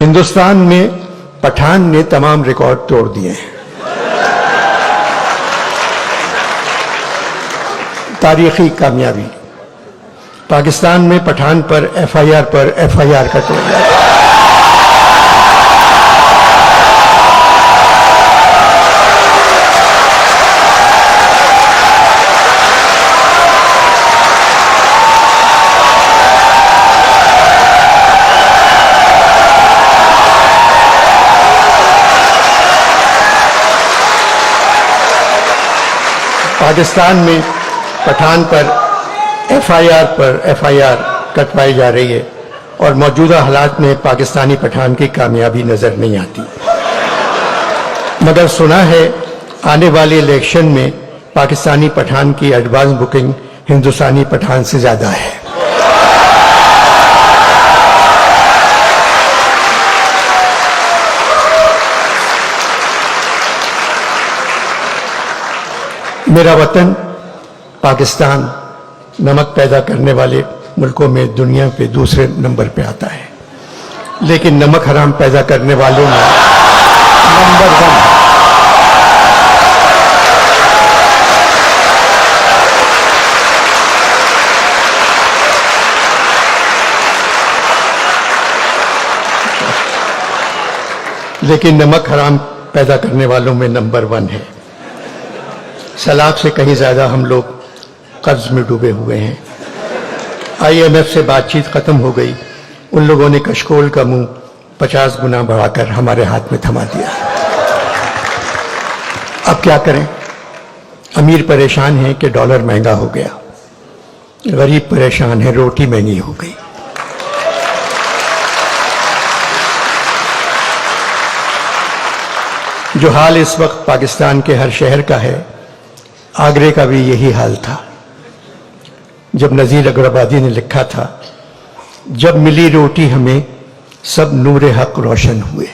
हिंदुस्तान में पठान ने तमाम रिकॉर्ड तोड़ दिए हैं। तारीखी कामयाबी। पाकिस्तान में पठान पर एफआईआर का तोड़ दिया। पाकिस्तान में पठान पर एफआईआर कटवाई जा रही है और मौजूदा हालात में पाकिस्तानी पठान की कामयाबी नजर नहीं आती। मगर सुना है आने वाले इलेक्शन में पाकिस्तानी पठान की एडवांस बुकिंग हिंदुस्तानी पठान से ज्यादा है। मेरा वतन पाकिस्तान नमक पैदा करने वाले मुल्कों में दुनिया पे दूसरे नंबर पे आता है, लेकिन नमक हराम पैदा करने वालों में नंबर 1 है। लेकिन नमक हराम पैदा करने वालों में नंबर 1 है। सलाब से कहीं ज्यादा हम लोग कर्ज में डूबे हुए हैं। आईएमएफ से बातचीत खत्म हो गई, उन लोगों ने कशकोल का मुंह 50 गुना बढ़ाकर हमारे हाथ में थमा दिया। अब क्या करें? अमीर परेशान है कि डॉलर महंगा हो गया, गरीब परेशान है रोटी महंगी हो गई। जो हाल इस वक्त पाकिस्तान के हर शहर का है, आगरे का भी यही हाल था। जब नजीर अकबराबादी ने लिखा था, जब मिली रोटी हमें सब नूरे हक रोशन हुए,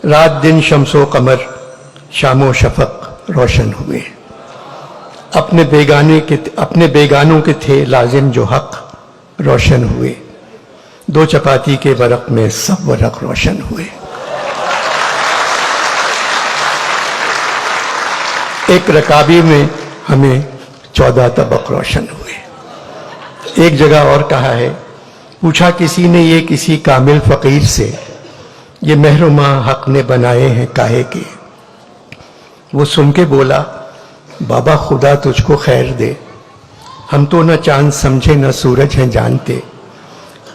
रात दिन शम्सो कमर शामो शफक रोशन हुए, अपने बेगानों के थे लाजिम जो हक रोशन हुए, दो चपाती के वरक में सब वरक रोशन हुए। एक रकाबी में हमें 14 तबक रोशन हुए। एक जगह और कहा है, पूछा किसी ने ये किसी कामिल फकीर से, ये महरुमा हक ने बनाए हैं काहे के। वो सुन के बोला, बाबा खुदा तुझको खैर दे, हम तो न चांद समझे न सूरज हैं जानते,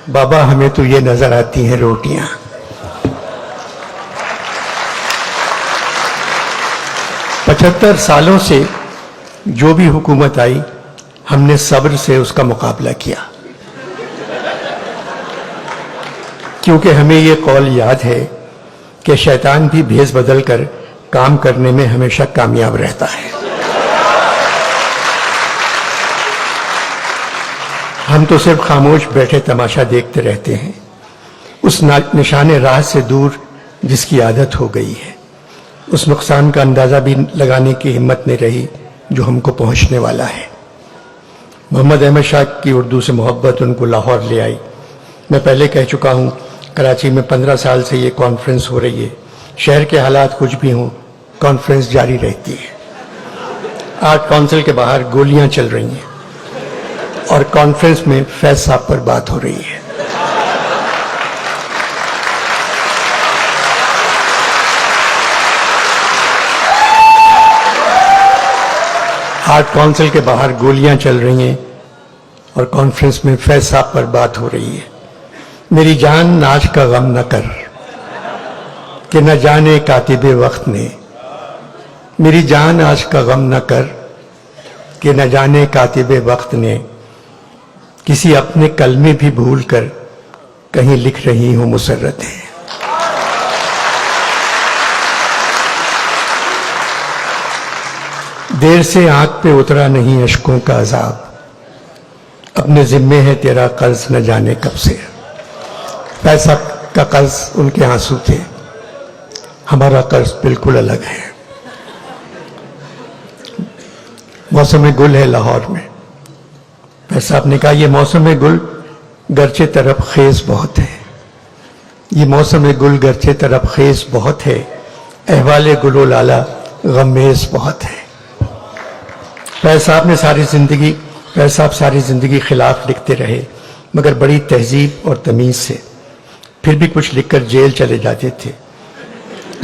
बाबा हमें तो ये नजर आती हैं रोटियां। पचहत्तर सालों से जो भी हुकूमत आई, हमने सब्र से उसका मुकाबला किया, क्योंकि हमें ये कौल याद है कि शैतान भी भेस बदल कर काम करने में हमेशा कामयाब रहता है। हम तो सिर्फ खामोश बैठे तमाशा देखते रहते हैं, उस निशाने राह से दूर जिसकी आदत हो गई है। उस नुकसान का अंदाजा भी लगाने की हिम्मत नहीं रही जो हमको पहुंचने वाला है। मोहम्मद अहमद शाह की उर्दू से मोहब्बत उनको लाहौर ले आई। मैं पहले कह चुका हूं, कराची में 15 साल से ये कॉन्फ्रेंस हो रही है। शहर के हालात कुछ भी हों, कॉन्फ्रेंस जारी रहती है। आर्ट काउंसिल के बाहर गोलियां चल रही हैं और कॉन्फ्रेंस में फैज साहब पर बात हो रही है। आर्ट काउंसिल के बाहर गोलियां चल रही हैं और कॉन्फ्रेंस में फैज साहब पर बात हो रही है। मेरी जान नाज का गम न कर कि न जाने कातिबे वक्त ने, मेरी जान आज का गम न कर कि न जाने कातिबे वक्त ने, किसी अपने कलमे भी भूल कर कहीं लिख रही हूं मुसर्रतें। देर से आंख पे उतरा नहीं अश्कों का अजाब, अपने जिम्मे है तेरा कर्ज न जाने कब से। पैसा का कर्ज उनके आंसू थे, हमारा कर्ज बिल्कुल अलग है। मौसम गुल है लाहौर में। फैज साहब ने कहा, यह मौसम गुल गर्चे तरफ खेज बहुत है, ये मौसम गुल गर्चे तरफ खेज बहुत है, अहवाले गुलो लाला गमेज बहुत है। फैज साहब सारी जिंदगी खिलाफ लिखते रहे, मगर बड़ी तहजीब और तमीज से। फिर भी कुछ लिखकर जेल चले जाते थे।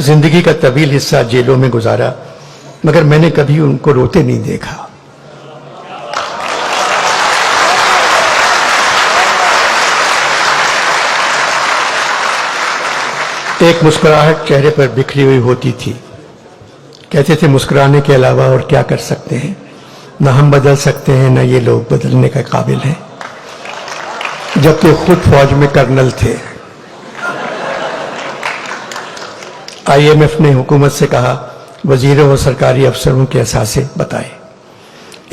जिंदगी का तवील हिस्सा जेलों में गुजारा, मगर मैंने कभी उनको रोते नहीं देखा। एक मुस्कुराहट चेहरे पर बिखरी हुई होती थी। कहते थे मुस्कुराने के अलावा और क्या कर सकते हैं, न हम बदल सकते हैं न ये लोग बदलने के काबिल हैं। जबकि खुद फौज में कर्नल थे। IMF ने हुकूमत से कहा वजीरों और सरकारी अफसरों के असासे बताए।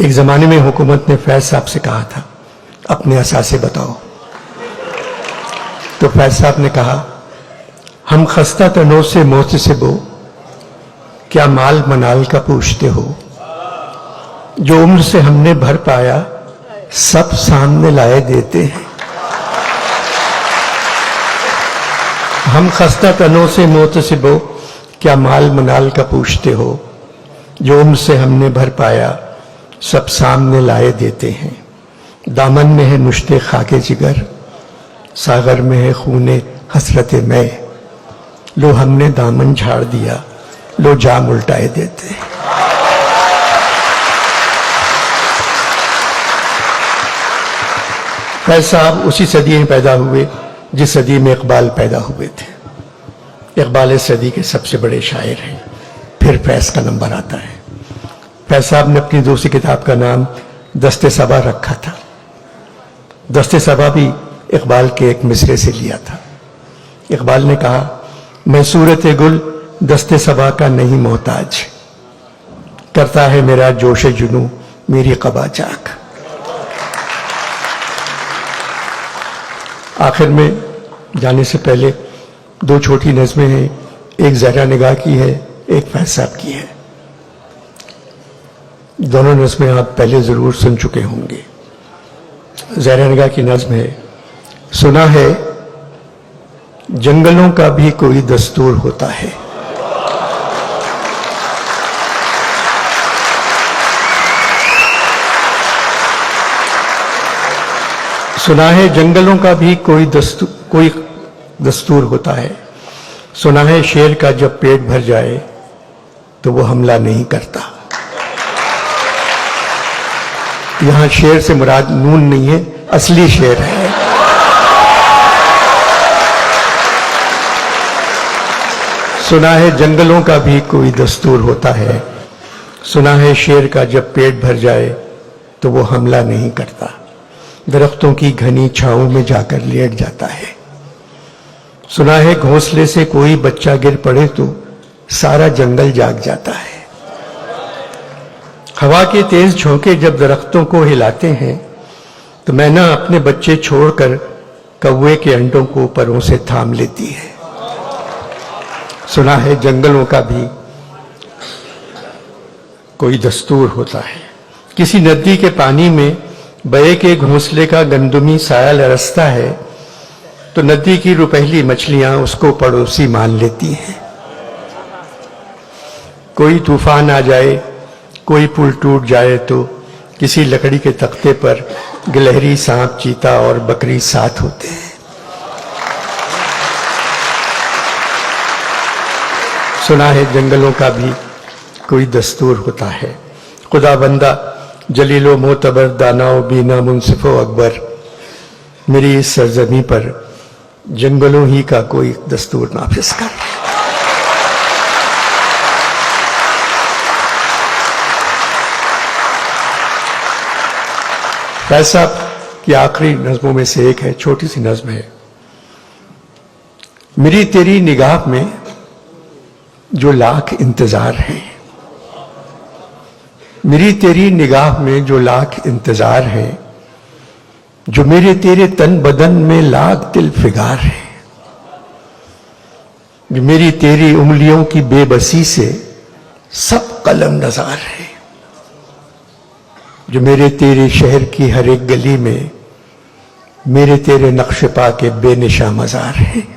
एक जमाने में हुकूमत ने फैज साहब से कहा था अपने असासे बताओ, तो फैज साहब ने कहा हम खस्ता तनों से मोहतसिबो, क्या माल मनाल का पूछते हो। जो उम्र से हमने भर पाया सब सामने लाए देते हैं। हम खस्ता तनों से मोहतसिबो, क्या माल मनाल का पूछते हो। जो उम्र से हमने भर पाया सब सामने लाए देते हैं। दामन में है नुश्ते खाके जिगर, सागर में है खूने हसरत मैं। लो हमने दामन झाड़ दिया, लो जाम उल्टाए देते हैं। फैज साहब उसी सदी में पैदा हुए जिस सदी में इकबाल पैदा हुए थे। इकबाल इस सदी के सबसे बड़े शायर हैं। फिर फैज का नंबर आता है। फैज साहब ने अपनी दूसरी किताब का नाम दस्ते सबा रखा था। दस्ते सबा भी इकबाल के एक मिसरे से लिया था। इकबाल ने कहा मैं सूरत गुल दस्ते सबा का नहीं मोहताज, करता है मेरा जोश जुनू मेरी कबा चाक। आखिर में जाने से पहले दो छोटी नज़में हैं, एक ज़हरा निगाह की है, एक फैज साहब की है। दोनों नज़में आप पहले ज़रूर सुन चुके होंगे। ज़हरा निगाह की नज़्म है, सुना है जंगलों का भी कोई दस्तूर होता है। सुना है जंगलों का भी कोई दस्तूर होता है। सुना है शेर का जब पेट भर जाए तो वो हमला नहीं करता। यहां शेर से मुराद नून नहीं है, असली शेर है। सुना है जंगलों का भी कोई दस्तूर होता है। सुना है शेर का जब पेट भर जाए तो वो हमला नहीं करता, दरख्तों की घनी छांव में जाकर लेट जाता है। सुना है घोंसले से कोई बच्चा गिर पड़े तो सारा जंगल जाग जाता है। हवा के तेज झोंके जब दरख्तों को हिलाते हैं तो मैना अपने बच्चे छोड़कर कौवे के अंडों को परों से थाम लेती है। सुना है जंगलों का भी कोई दस्तूर होता है। किसी नदी के पानी में बये के घोंसले का गंदुमी साया लरसता है तो नदी की रुपहली मछलियां उसको पड़ोसी मान लेती हैं। कोई तूफान आ जाए, कोई पुल टूट जाए तो किसी लकड़ी के तख्ते पर गिलहरी, सांप, चीता और बकरी साथ होते हैं। सुना है जंगलों का भी कोई दस्तूर होता है। खुदा बंदा जलीलो मोतबर दानाओ बीना मुंसिफो अकबर, मेरी इस सरजमी पर जंगलों ही का कोई दस्तूर नाफिज कर। फैज साहब की आखिरी नज़मों में से एक है, छोटी सी नज़्म है। मेरी तेरी निगाह में जो लाख इंतजार हैं, मेरी तेरी निगाह में जो लाख इंतजार हैं, जो मेरे तेरे तन बदन में लाख दिल फिगार है, जो मेरी तेरी उंगलियों की बेबसी से सब कलम नजार है, जो मेरे तेरे शहर की हर एक गली में मेरे तेरे नक्श पा के बेनिशा मजार है।